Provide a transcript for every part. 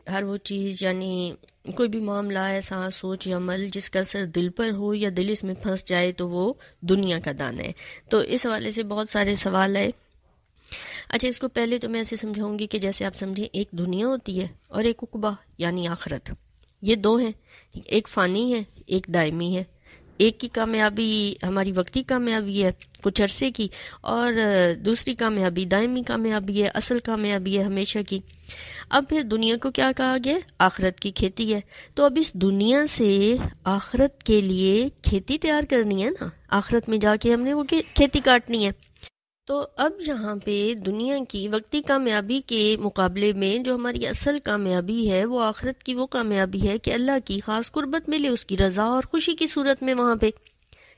ہر وہ چیز یعنی کوئی بھی معاملہ ایسا سوچ یا عمل جس کا اثر دل پر ہو یا دل اس میں پھنس جائے تو وہ دنیا کا دانا ہے. تو اس حوالے سے بہت سارے سوال ہے. اچھا، اس کو پہلے تو میں ایسے سمجھاؤں گی کہ جیسے آپ سمجھیں ایک دنیا ہوتی ہے اور ایک عقبہ یعنی آخرت. یہ دو ہیں، ایک فانی ہے ایک دائمی ہے. ایک کی کامیابی ہماری وقتی کامیابی ہے کچھ عرصے کی، اور دوسری کامیابی دائمی کامیابی ہے، اصل کامیابی ہے ہمیشہ کی. اب پھر دنیا کو کیا کہا گیا؟ آخرت کی کھیتی ہے. تو اب اس دنیا سے آخرت کے لیے کھیتی تیار کرنی ہے نا، آخرت میں جا کے ہم نے وہ کھیتی کاٹنی ہے. تو اب یہاں پہ دنیا کی وقتی کامیابی کے مقابلے میں جو ہماری اصل کامیابی ہے وہ آخرت کی وہ کامیابی ہے کہ اللہ کی خاص قربت ملے، اس کی رضا اور خوشی کی صورت میں وہاں پہ.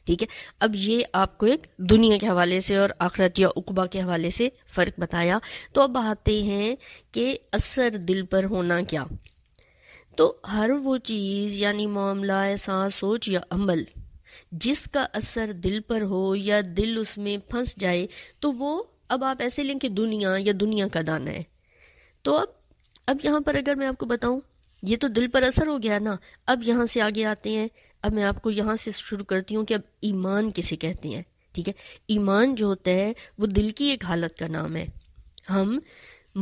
ٹھیک ہے، اب یہ آپ کو ایک دنیا کے حوالے سے اور آخرت یا عقبہ کے حوالے سے فرق بتایا. تو اب آتے ہیں کہ اثر دل پر ہونا کیا. تو ہر وہ چیز یعنی معاملہ، احساس، سوچ یا عمل جس کا اثر دل پر ہو یا دل اس میں پھنس جائے تو وہ، اب آپ ایسے لیں کہ دنیا یا دنیا کا دانا ہے. تو اب یہاں پر اگر میں آپ کو بتاؤں یہ تو دل پر اثر ہو گیا نا. اب یہاں سے آگے آتے ہیں. اب میں آپ کو یہاں سے شروع کرتی ہوں کہ اب ایمان کسے کہتے ہیں. ٹھیک ہے، ایمان جو ہوتا ہے وہ دل کی ایک حالت کا نام ہے. ہم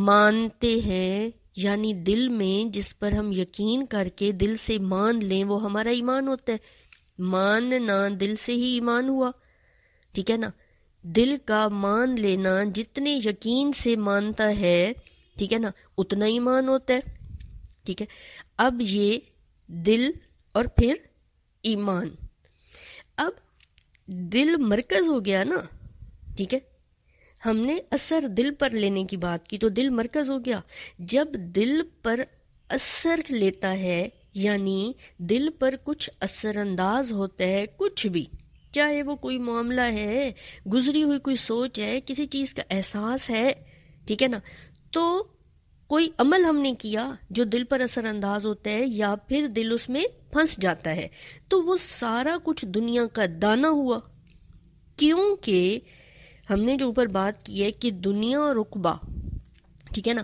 مانتے ہیں یعنی دل میں جس پر ہم یقین کر کے دل سے مان لیں وہ ہمارا ایمان ہوتا ہے. ماننا دل سے ہی ایمان ہوا. ٹھیک ہے نا، دل کا مان لینا جتنے یقین سے مانتا ہے، ٹھیک ہے نا، اتنا ایمان ہوتا ہے. ٹھیک ہے، اب یہ دل اور پھر ایمان. اب دل مرکز ہو گیا نا. ٹھیک ہے، ہم نے اثر دل پر لینے کی بات کی تو دل مرکز ہو گیا. جب دل پر اثر لیتا ہے یعنی دل پر کچھ اثر انداز ہوتا ہے، کچھ بھی، چاہے وہ کوئی معاملہ ہے، گزری ہوئی کوئی سوچ ہے، کسی چیز کا احساس ہے، ٹھیک ہے نا، تو کوئی عمل ہم نے کیا جو دل پر اثر انداز ہوتا ہے یا پھر دل اس میں پھنس جاتا ہے تو وہ سارا کچھ دنیا کا دانا ہوا. کیونکہ ہم نے جو اوپر بات کی ہے کہ دنیا اور عقبہ، ٹھیک ہے نا،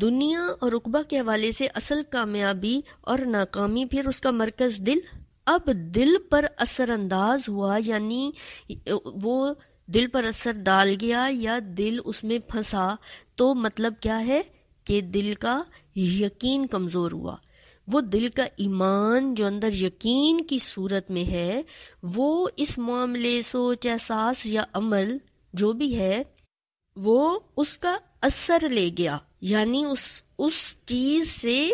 دنیا اور عقبہ کے حوالے سے اصل کامیابی اور ناکامی پھر اس کا مرکز دل. اب دل پر اثر انداز ہوا یعنی وہ دل پر اثر ڈال گیا یا دل اس میں پھنسا تو مطلب کیا ہے کہ دل کا یقین کمزور ہوا. وہ دل کا ایمان جو اندر یقین کی صورت میں ہے وہ اس معاملے، سوچ، احساس یا عمل جو بھی ہے وہ اس کا اثر لے گیا یعنی اس چیز سے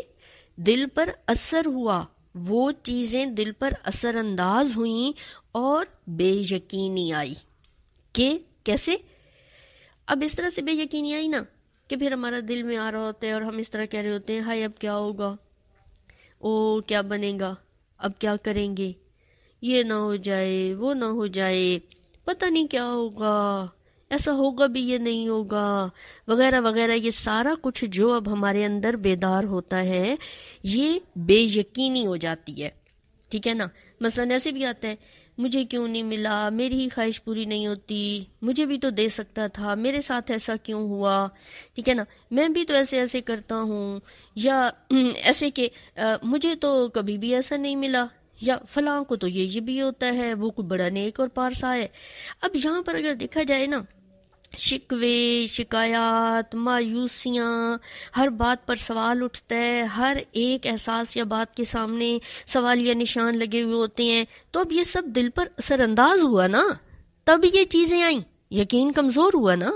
دل پر اثر ہوا، وہ چیزیں دل پر اثر انداز ہوئیں اور بے یقینی آئی. کہ کیسے؟ اب اس طرح سے بے یقینی آئی نا کہ پھر ہمارا دل میں آ رہا ہوتا ہے اور ہم اس طرح کہہ رہے ہوتے ہیں ہائے اب کیا ہوگا، او کیا بنے گا، اب کیا کریں گے، یہ نہ ہو جائے وہ نہ ہو جائے، پتہ نہیں کیا ہوگا، ایسا ہوگا بھی یہ نہیں ہوگا، وغیرہ وغیرہ. یہ سارا کچھ جو اب ہمارے اندر بیدار ہوتا ہے یہ بے یقینی ہو جاتی ہے. ٹھیک ہے نا، مثلا ایسے بھی آتا ہے مجھے کیوں نہیں ملا، میری ہی خواہش پوری نہیں ہوتی، مجھے بھی تو دے سکتا تھا، میرے ساتھ ایسا کیوں ہوا، ٹھیک ہے نا، میں بھی تو ایسے ایسے کرتا ہوں، یا ایسے کہ مجھے تو کبھی بھی ایسا نہیں ملا، یا فلاں کو تو یہ بھی ہوتا ہے، وہ کوئی بڑا نیک اور پارسا ہے. اب یہاں پر اگر دیکھا جائے نا، شکوے، شکایات، مایوسیاں، ہر بات پر سوال اٹھتا ہے، ہر ایک احساس یا بات کے سامنے سوال یا نشان لگے ہوئے ہوتے ہیں. تو اب یہ سب دل پر اثر انداز ہوا نا، تب یہ چیزیں آئیں، یقین کمزور ہوا نا.